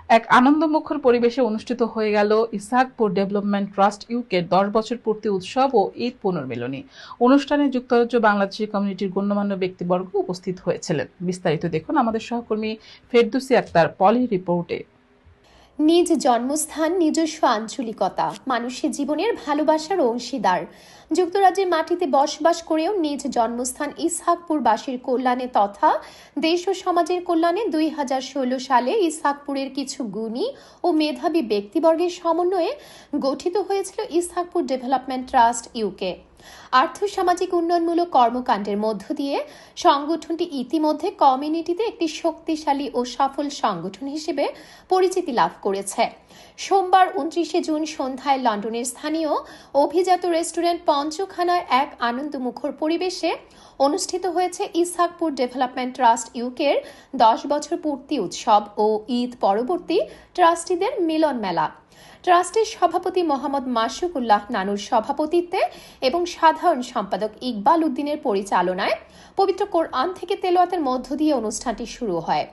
এক আনন্দমুখর পরিবেশে অনুষ্ঠিত হয়ে গেল ইসহাকপুর ডেভেলপমেন্ট ট্রাস্ট ইউকের 10 বছর পূর্তি উৎসব ও ঈদ পুনর্মিলনী অনুষ্ঠানে যুক্তরাজ্য বাংলাদেশি কমিউনিটির গণ্যমান্য ব্যক্তিবর্গ উপস্থিত হয়েছিলেন। বিস্তারিত দেখুন আমাদের সহকর্মী ফেরদৌসী আক্তার পলির রিপোর্টে। নিজ জন্মস্থান, নিজস্ব আঞ্চলিকতা, মানুষের জীবনের ভালোবাসার অংশীদার। যুক্তরাজ্যের মাটিতে বসবাস করেও নিজ জন্মস্থান ইসহাকপুরবাসীর কল্যাণে তথা দেশ ও সমাজের কল্যাণে 2016 সালে ইসহাকপুরের কিছু গুণী ও মেধাবী ব্যক্তিবর্গের সমন্বয়ে গঠিত হয়েছিল ইসহাকপুর ডেভেলপমেন্ট ট্রাস্ট ইউকে। আর্থসামাজিক উন্নয়নমূলক কর্মকাণ্ডের মধ্য দিয়ে সংগঠনটি ইতিমধ্যে কমিউনিটিতে একটি শক্তিশালী ও সফল সংগঠন হিসেবে পরিচিতি লাভ করেছে। সোমবার 29 জুন সন্ধ্যায় লন্ডনের স্থানীয় অভিজাত রেস্টুরেন্ট পঞ্চখানায় এক আনন্দমুখর পরিবেশে অনুষ্ঠিত হয়েছে ইসহাকপুর ডেভেলপমেন্ট ট্রাস্ট ইউকের 10 বছর পূর্তি উৎসব ও ঈদ পরবর্তী ট্রাস্টিদের মিলন মেলা। ট্রাস্টের সভাপতি মোহাম্মদ মাসুক উল্লাহ নানুর সভাপতিত্বে এবং সাধারণ সম্পাদক ইকবাল উদ্দিনের পরিচালনায় পবিত্র কোরআন থেকে তেলাওয়াতের মধ্য দিয়ে অনুষ্ঠানটি শুরু হয়।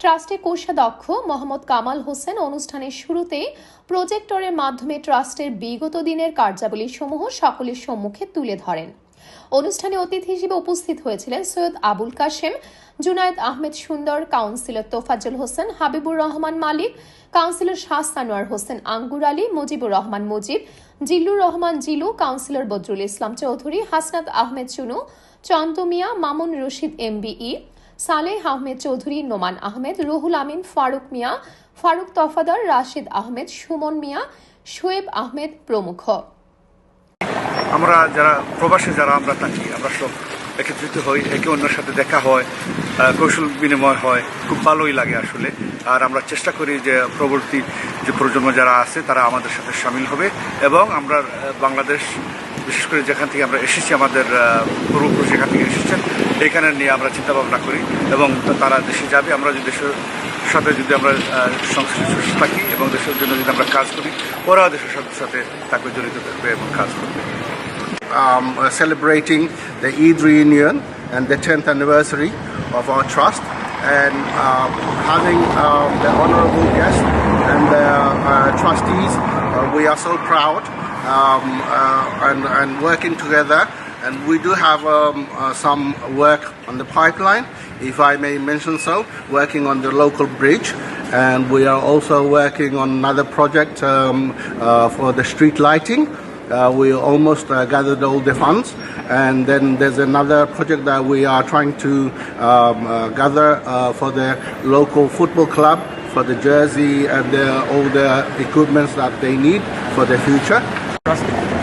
ট্রাস্টের কোষাধ্যক্ষ মোহাম্মদ কামাল হোসেন অনুষ্ঠানের শুরুতেই প্রজেক্টরের মাধ্যমে ট্রাস্টের বিগত দিনের কার্যাবলী সমূহ সকলের সম্মুখে তুলে ধরেন। অনুষ্ঠানে অতিথি হিসেবে উপস্থিত হয়েছিলেন সৈয়দ আবুল কাশেম, জুনায়েদ আহমেদ সুন্দর, কাউন্সিলর তোফাজ্জল হোসেন, হাবিবুর রহমান মালিক, কাউন্সিলর শাহ সানোয়ার হোসেন আঙ্গুর আলী, মুজিবুর রহমান মুজিব, জিল্লুর রহমান জিলু, কাউন্সিলর বদরুল ইসলাম চৌধুরী, হাসনাত আহমেদ চুনু, চন্দ মিয়া, মামুন রশিদ এমবিই, সালেহ আহমেদ চৌধুরী, নোমান আহমেদ, রুহুল আমিন, ফারুক মিয়া, ফারুক তফাদার, রাশিদ আহমেদ, সুমন মিয়া, শোয়েব আহমেদ প্রমুখ। আমরা যারা প্রবাসী আমরা থাকি, আমরা সব একত্রিত হই, একে অন্যের সাথে দেখা হয়, কৌশল বিনিময় হয়, খুব ভালোই লাগে আসলে। আর আমরা চেষ্টা করি যে পরবর্তী যে প্রজন্ম যারা আছে তারা আমাদের সাথে সামিল হবে এবং আমরা বাংলাদেশ, বিশেষ করে যেখান থেকে আমরা এসেছি, আমাদের পূর্বপুরুষ যেখান থেকে এসেছেন, এইখানে নিয়ে আমরা চিন্তা ভাবনা করি এবং তারা দেশে যাবে। আমরা যদি দেশের সাথে যদি আমরা সংশ্লিষ্ট থাকি এবং দেশের জন্য যদি আমরা কাজ করি, ওরাও দেশের সাথে তাকে জড়িত থাকবে এবং কাজ করবে। Celebrating the Eid reunion and the 10th anniversary of our trust, and having the honorable guests and the trustees, we are so proud and working together. And we do have some work on the pipeline, if I may mention so, working on the local bridge, and we are also working on another project for the street lighting. We almost gathered all the funds, and then there's another project that we are trying to gather for the local football club, for the jersey and all the equipments that they need for the future.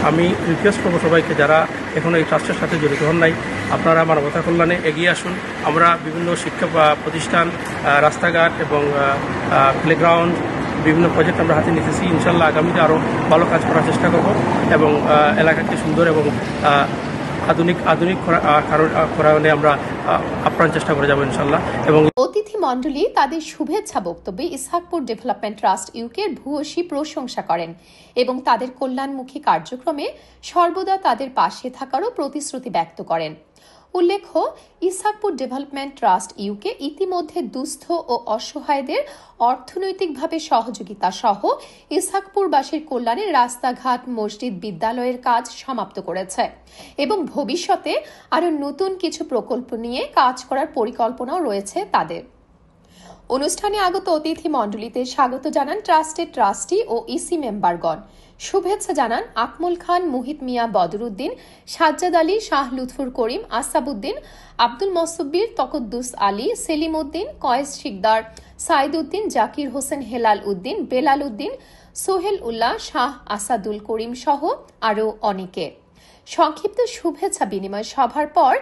আমি request করবো সবাইকে, যারা এখনও এই ট্রাস্টের সাথে জড়িত হন নাই, আপনারা মানবতার কল্যাণে এগিয়ে আসুন। আমরা বিভিন্ন শিক্ষা প্রতিষ্ঠান, রাস্তাঘাট এবং প্লেগ্রাউন্ড, বিভিন্ন প্রজেক্ট আমরা হাতে নিতেছি। ইনশাল্লাহ আগামীতে আরও ভালো কাজ করার চেষ্টা করব এবং এলাকাকে সুন্দর এবং আধুনিক করার আমরা আপ্রাণ চেষ্টা করে যাবো ইনশাল্লাহ। এবং অতিথি মণ্ডলী তাদের শুভেচ্ছা বক্তব্যে ইসহাকপুর ডেভেলপমেন্ট ট্রাস্ট ইউকের ভূয়সী প্রশংসা করেন এবং তাদের কল্যাণমুখী কার্যক্রমে সর্বদা তাদের পাশে থাকারও প্রতিশ্রুতি ব্যক্ত করেন। উল্লেখ্য, ইসহাকপুর ডেভেলপমেন্ট ট্রাস্ট ইউকে ইতিমধ্যে দুস্থ ও অসহায়দের অর্থনৈতিকভাবে সহযোগিতা সহ ইসহাকপুরবাসীর কল্যাণে রাস্তাঘাট, মসজিদ, বিদ্যালয়ের কাজ সমাপ্ত করেছে এবং ভবিষ্যতে আরও নতুন কিছু প্রকল্প নিয়ে কাজ করার পরিকল্পনাও রয়েছে তাদের। অনুষ্ঠানে আগত অতিথি মণ্ডলীতে স্বাগত জানান ট্রাস্টের ট্রাস্টি ও ইসি মেম্বারগণ। শুভেচ্ছা জানান আকমল খান, মুহিত মিয়া, বদরুদ্দিন, সাজ্জাদ আলী, শাহ লুৎফুর করিম, আসাবুদ্দিন, আব্দুল মসব্বির, তকদ্দুস আলী, সেলিম উদ্দিন, কয়েস শিকদার, সাইদ উদ্দিন, জাকির হোসেন, হেলাল উদ্দিন, বেলাল উদ্দিন, সোহেল উল্লাহ, শাহ আসাদুল করিম সহ আরও অনেকে। সংক্ষিপ্ত শুভেচ্ছা বিনিময় সভার পর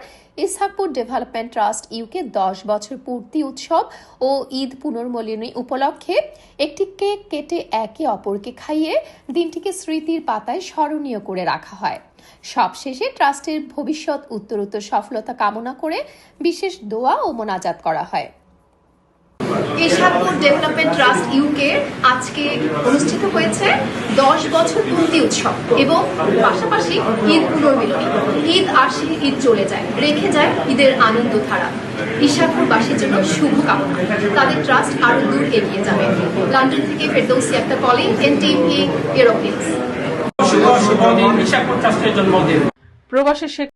ইসহাকপুর ডেভেলপমেন্ট ট্রাস্ট ইউকে 10 বছর পূর্তি উৎসব ও ঈদ পুনর্মিলনী উপলক্ষে একটি কেক কেটে একে অপরকে খাইয়ে দিনটিকে স্মৃতির পাতায় স্মরণীয় করে রাখা হয়। সবশেষে ট্রাস্টের ভবিষ্যৎ উত্তরোত্তর সফলতা কামনা করে বিশেষ দোয়া ও মোনাজাত করা হয়। ইসহাকপুর ডেভেলপমেন্ট ট্রাস্ট ইউকে আজকে অনুষ্ঠিত হয়েছে 10 বছর পূর্তি উৎসব এবং পাশাপাশি ঈদ পুনর্মিলনী। ঈদ আসে, ঈদ চলে যায়, রেখে যায় ঈদের আনন্দ ধারা। ইসহাকপুরবাসীর জন্য শুভকামনা, তাদের ট্রাস্ট আরো দূর এগিয়ে যাবে। লন্ডন থেকে ফেরদৌসি আক্তার কলিং, NTV এরোপ্লেন্স। শুভ দিন, ইসহাকপুর ট্রাস্টের জন্মদিন। প্রবাসী শেখ